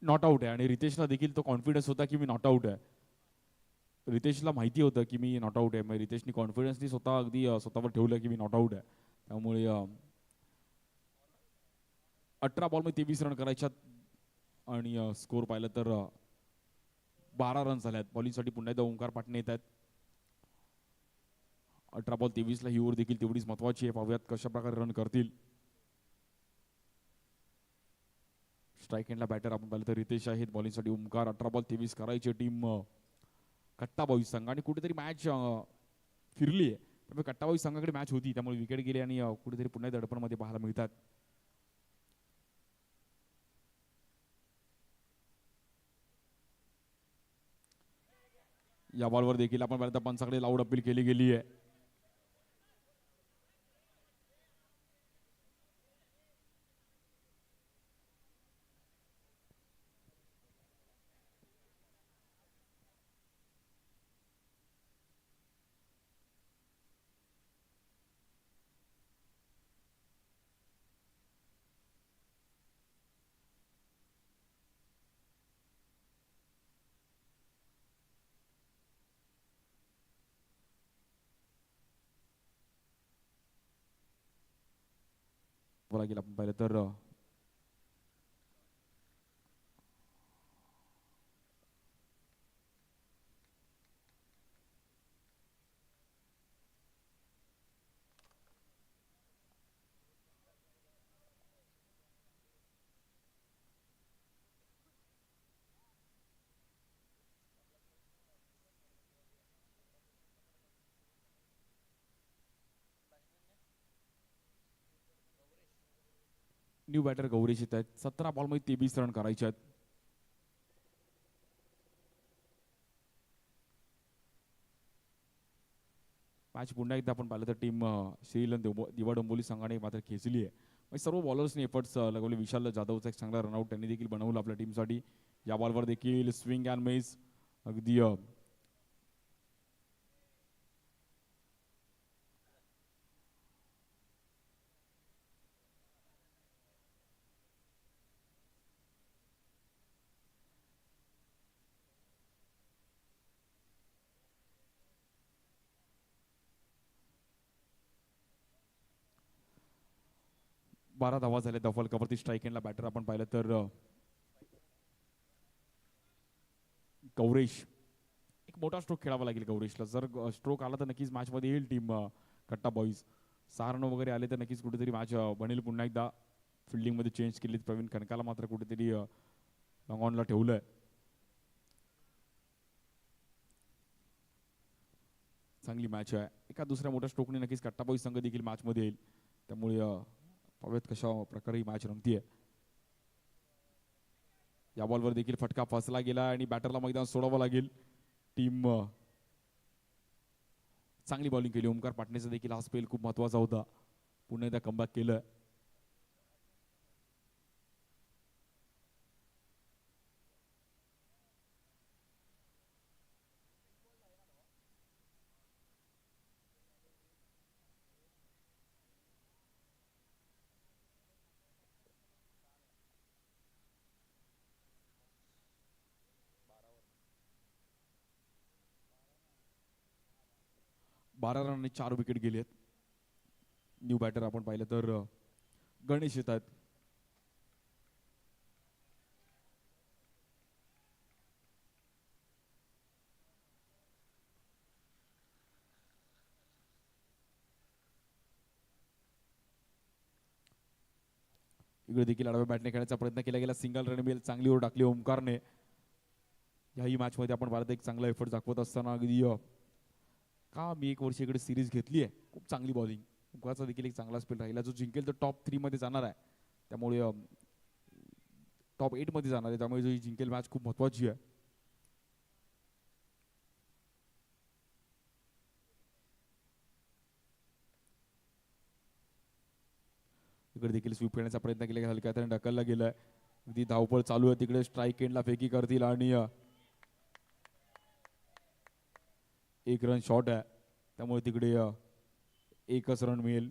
नॉट आउट आहे आणि रितेशला देखील तो कॉन्फिडन्स होता की मी नॉट आउट आहे. रितेशला माहिती होतं की मी नॉट आउट आहे. मग रितेशनी कॉन्फिडन्सनी स्वतः अगदी स्वतःवर ठेवलं की मी नॉट आउट आहे. त्यामुळे 18 बॉलमध्ये 23 रन करायच्यात आणि स्कोर पाहिलं तर 12 रन झाल्यात. बॉलिंगसाठी पुन्हा एकदा ओंकार पाटणे येत आहेत. 18 बॉल 23ला ही ओव्हर देखील तेवढीच महत्वाची आहे. पाहूयात कशा प्रकारे रन करतील. स्ट्राईक एंडला बॅटर आपण पाहिलं तर रितेश आहेत. बॉलिंगसाठी ओमकार. 18 बॉल 23 करायची टीम कट्टा बॉईज संघ. आणि कुठेतरी मॅच फिरली आहे. त्यामुळे कट्टा बॉईज संघाकडे मॅच होती, त्यामुळे विकेट गेले आणि कुठेतरी पुन्हा दडपणमध्ये पाहायला मिळतात. या बॉलवर देखील आपण पाहिलं तर पंचाकडे लाऊड अपील केली गेली आहे. लागेल आपण पाहिलं तर न्यू बॅटर गौरीश येत आहेत. 17 बॉलमध्ये 23 रन करायचे आहेत. मॅच पुन्हा एकदा आपण पाहिलं तर टीम श्रीलन दिवा डोंबोली संघाने मात्र खेचली आहे. म्हणजे सर्व बॉलर्सने एफर्ट्स लगवले. विशाल जाधवचा एक चांगला रनआउट त्यांनी देखील बनवलं आपल्या टीमसाठी. या बॉलवर देखील स्विंग अँड मिस. अगदी 12 धावा झाले दफलकावरती. स्ट्राईक एंडला बॅटर आपण पाहिलं तर गौरेश. एक मोठा स्ट्रोक खेळावा लागेल गौरेशला. जर स्ट्रोक आला तर नक्कीच मॅचमध्ये येईल टीम कट्टा बॉईज. 6 रन वगैरे आले तर नक्कीच कुठेतरी मॅच बनेल. पुन्हा एकदा फिल्डिंगमध्ये चेंज केली. प्रवीण कनकाला मात्र कुठेतरी लॉंग ऑनला ठेवलंय. चांगली मॅच आहे. एका दुसऱ्या मोठ्या स्ट्रोकने नक्कीच कट्टा बॉईज संघ देखील मॅचमध्ये येईल. त्यामुळे पाहूयात कशा प्रकारे ही मॅच रंगतीये. या बॉलवर देखील फटका फसला गेला आणि बॅटरला मैदान सोडावं लागेल. टीम चांगली बॉलिंग केली. ओमकार पाटणेचा देखील हा स्पेल खूप महत्वाचा होता. पुन्हा एकदा कमबॅक केलं. बारा रन 4 विकेट गेलेत. न्यू बॅटर आपण पाहिलं तर गणेश येत आहेत. इकडे देखील आडव्या बॅटने खेळण्याचा प्रयत्न केला गेला. सिंगल रन मिळेल. चांगली ओव्हर टाकली ओमकारने. याही मॅच मध्ये आपण भारत एक चांगला एफर्ट दाखवत असताना अगदी का मी एक वर्ष इकडे सिरीज घेतली आहे. खूप चांगली बॉलिंग. ओमकारचा देखील एक चांगला स्पेल राहिला. जो जिंकेल तो टॉप 3 मध्ये जाणार आहे. त्यामुळे टॉप 8 मध्ये जाणार आहे. त्यामुळे जो जिंकेल मॅच खूप महत्वाची आहे. इकडे देखील स्वीप खेळण्याचा प्रयत्न केला. हलक्या हाताने ढकलला गेलाय. अगदी धावपळ चालू आहे तिकडे. स्ट्राईक एंडला फेकी करतील आणि 1 रन शॉट आहे. त्यामुळे तिकडे 1च रन मिळेल.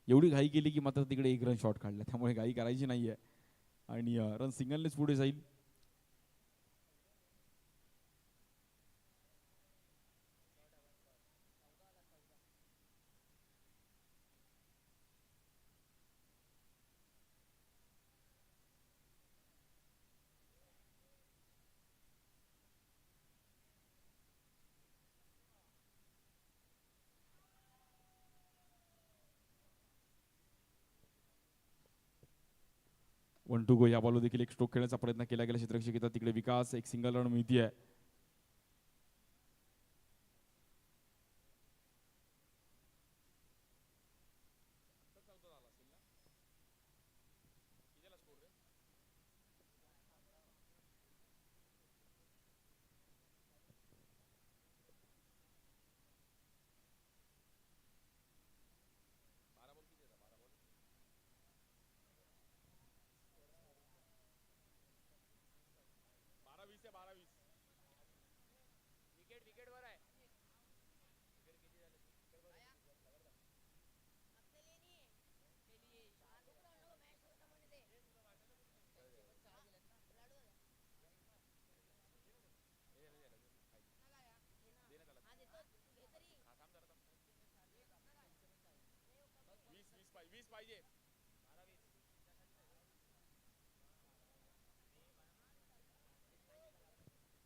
एवढी घाई केली की मात्र तिकडे 1 रन शॉट काढला. त्यामुळे घाई करायची नाहीये आणि रन सिंगलनेच पुढे जाईल. 1 टू गो. या बॉलवर देखील एक स्ट्रोक खेळण्याचा प्रयत्न केला गेला क्षेत्ररक्षक येतात तिकडे विकास. एक सिंगल रन मिळती आहे.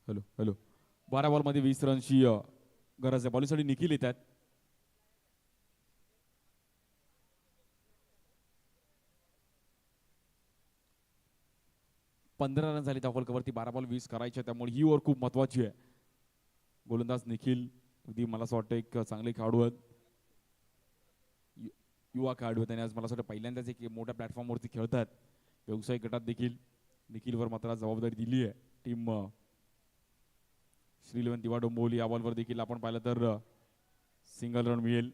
Hello hello. 12 बॉलमध्ये 20 रनची गरज आहे. बॉलिंगसाठी निखिल येत आहेत. पंधरा रन झाले त्या वरती. 12 बॉल 20 करायचे, त्यामुळे ही ओव्हर खूप महत्वाची आहे. गोलंदाज निखिल अगदी मला असं वाटतं एक चांगले खेळाडू आहेत, युवा खेळाडू आहेत आणि आज मला असं वाटतं पहिल्यांदाच एक मोठ्या प्लॅटफॉर्मवरती खेळतात. व्यावसायिक गटात देखील निखिलवर मात्र जबाबदारी दिली आहे टीम श्री 11 दिवा डोंबिवली. या बॉलवर देखील आपण पाहिलं तर सिंगल रन मिळेल.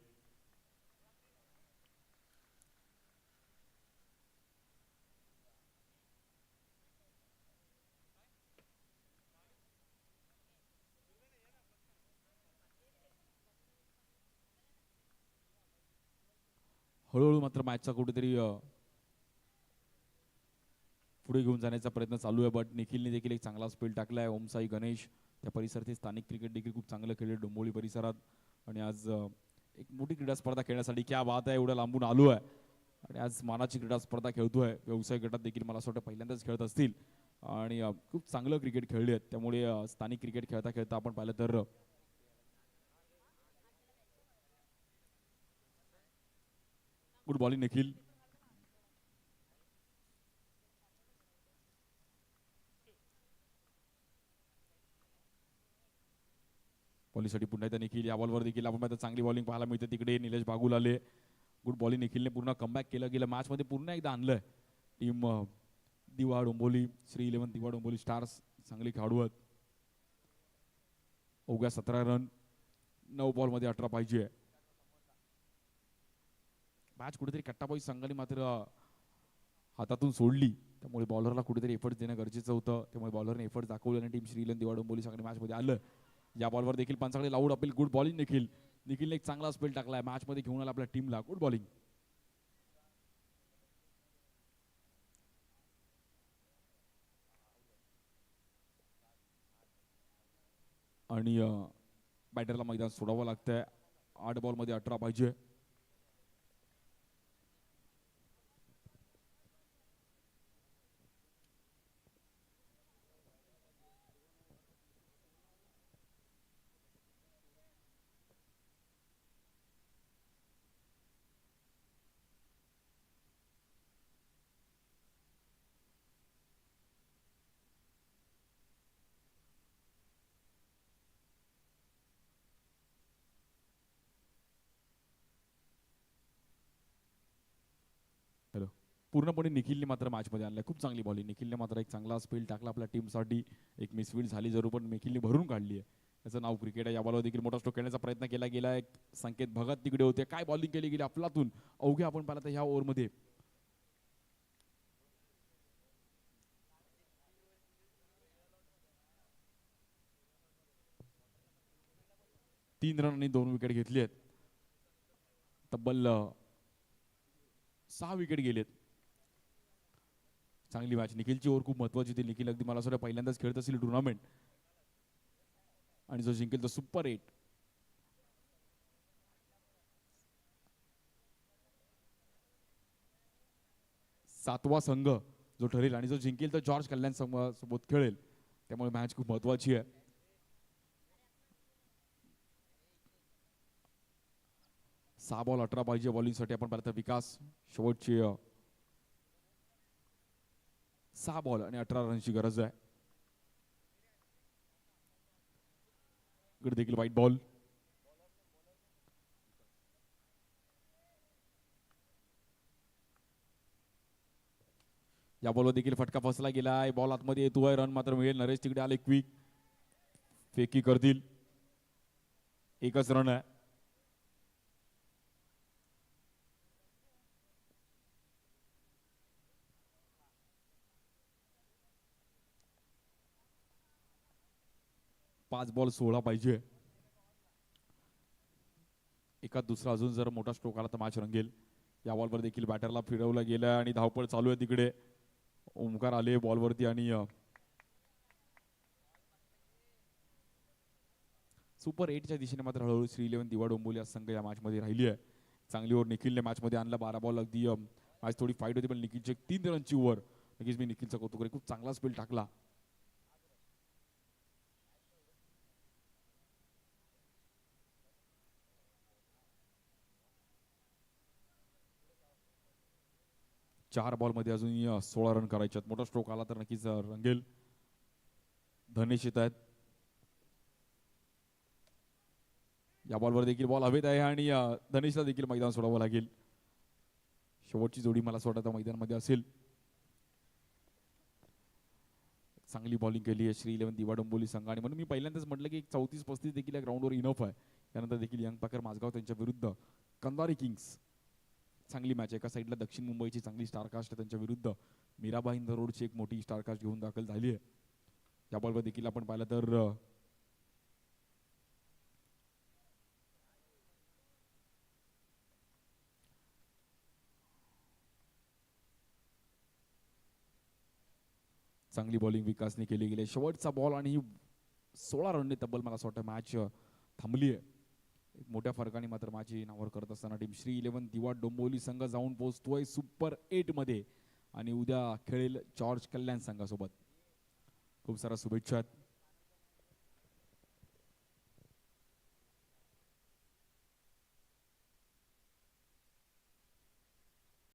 हळूहळू मात्र मॅचचा कुठेतरी पुढे घेऊन जाण्याचा प्रयत्न चालू आहे. बट निखिलने देखील एक चांगला स्पेल टाकला आहे. ओमसाई गणेश त्या परिसरातील स्थानिक क्रिकेट देखील खूप चांगलं खेळले डोंबिवली परिसरात. आणि आज एक मोठी क्रीडा स्पर्धा खेळण्यासाठी क्या बात आहे, एवढं लांबून आलो आहे आणि आज मानाची क्रीडा स्पर्धा खेळतोय. व्यावसायिक गटात देखील मला असं वाटतं पहिल्यांदाच खेळत असतील आणि खूप चांगलं क्रिकेट खेळले आहेत. त्यामुळे स्थानिक क्रिकेट खेळता खेळता आपण पाहिलं तर गुड बॉलिंग निखिल. बॉलिंगसाठी पुन्हा एकदा निखिल. या बॉलवर देखील आपण पाहता चांगली बॉलिंग पाहायला मिळते. तिकडे निलेश बागुल आले. गुड बॉलिंग निखिलने पूर्ण कमबॅक केलं गेलं मॅचमध्ये पुन्हा एकदा आणलंय. टीम दिवा डोंबिवली श्री 11 दिवा डोंबिवली स्टार्स चांगली खेळाडू आहेत. अवघ्या 17 रन 9 बॉलमध्ये 18 पाहिजे. मॅच कुठेतरी कट्टाबाई संघाने मात्र हातातून सोडली, त्यामुळे बॉलरला कुठेतरी एफर्ट देणं गरजेचं होतं. त्यामुळे बॉलरने एफर्ट दाखवले आणि टीम श्री 11 दिवा डोंबिवली संघाने मॅचमध्ये आलं. या बॉलवर देखील पंचाकडे loud appeal. Good bowling Nikhil. निखिलने एक चांगला स्पेल टाकलाय मॅचमध्ये घेऊन आला आपल्या टीमला. Good bowling. आणि बॅटरला मैदान सोडावं लागतंय. 8 बॉलमध्ये 18 पाहिजे. पूर्णपणे निखिलने मात्र मॅचमध्ये आणलाय. खूप चांगली बॉलिंग. निखिलने मात्र एक चांगला स्पेल टाकला आपल्या टीमसाठी. एक मिसफील्ड झाली जरूर, पण निखिलने भरून काढली आहे. त्याचं नाव क्रिकेट आहे. या बॉलवर देखील मोठा स्ट्रोक खेळण्याचा प्रयत्न केला गेला. एक संकेत भगत तिकडे होते. काय बॉलिंग केली गेली अफलातून. अवघ्या आपण पाहिलं तर ह्या ओव्हरमध्ये 3 रन आणि 2 विकेट घेतली आहेत. तब्बल 6 विकेट गेलेत. चांगली मॅच. निखिलची ओव्हर खूप महत्वाची होती. निखिल अगदी मला असं पहिल्यांदाच खेळत असेल टुर्नामेंट आणि जो जिंकेल तो सुपर 8. सातवा संघ जो ठरेल आणि जो जिंकेल तो जॉर्ज कल्याण सोबत खेळेल. त्यामुळे मॅच खूप महत्वाची आहे. 6 बॉल 18 पाहिजे बॉलिंगसाठी. आपण पाहिलं तर विकास शेवटची 6 बॉल आणि 18 रनची गरज आहे. इकडे देखील वाईट बॉल. या बॉलवर देखील फटका फसला गेलाय. बॉल आतमध्ये येतोय. रन मात्र मिळेल. नरेश तिकडे आले क्विक. फेकी करतील. एकच रन आहे. पाच बॉल 16 पाहिजे. एकात दुसरा अजून जर मोठा स्ट्रोक आला तर मॅच रंगेल. या बॉलवर देखील बॅटरला फिरवलं गेलं आणि धावपळ चालू आहे तिकडे. ओमकार आले बॉलवरती आणि सुपर 8च्या दिशेने मात्र हळूहळू श्री 11 दिवा डोंबिवली हा संघ या मॅच मध्ये राहिली आहे. चांगली ओव्हर निखिलने मॅच मध्ये आणला. 12 बॉल अगदी मॅच थोडी फाईट होती पण निखिलची 3 रनची ओव्हर. नक्कीच मी निखिलचा कौतुक करेन. खूप चांगला स्पेल टाकला. चार बॉल मध्ये अजून 16 रन करायचे आहेत. मोठा स्ट्रोक आला तर नक्कीच रंगेल. धनेश येत आहेत. या बॉलवर देखील बॉल हवेत आहे आणि धनेशला देखील मैदान सोडावं लागेल. शेवटची जोडी मला असं वाटतं मैदानामध्ये असेल. चांगली बॉलिंग केली आहे श्री 11 दिवा डोंबिवली संघाने. म्हणून मी पहिल्यांदाच म्हटलं की 34-35 देखील या ग्राउंडवर इनफ आहे. त्यानंतर देखील यंग पाकर माझगाव त्यांच्या विरुद्ध कंधारी किंग्स. चांगली मॅच आहे. एका साईडला दक्षिण मुंबईची चांगली स्टारकास्ट त्यांच्या विरुद्ध मीराबाई रोडची एक मोठी स्टारकास्ट घेऊन दाखल झाली आहे. या बॉलवर देखील आपण पाहिलं तर चांगली बॉलिंग विकासने केली गेली. शेवटचा बॉल आणि 16 रनने तब्बल मला असं वाटतं मॅच थांबली आहे. एक मोठ्या फरकाने मात्र माझी नावावर करत असताना टीम श्री 11 दिवा डोंबिवली संघ जाऊन पोहोचतोय सुपर 8 मध्ये आणि उद्या खेळेल जॉर्ज कल्याण संघासोबत. खूप साऱ्या शुभेच्छा.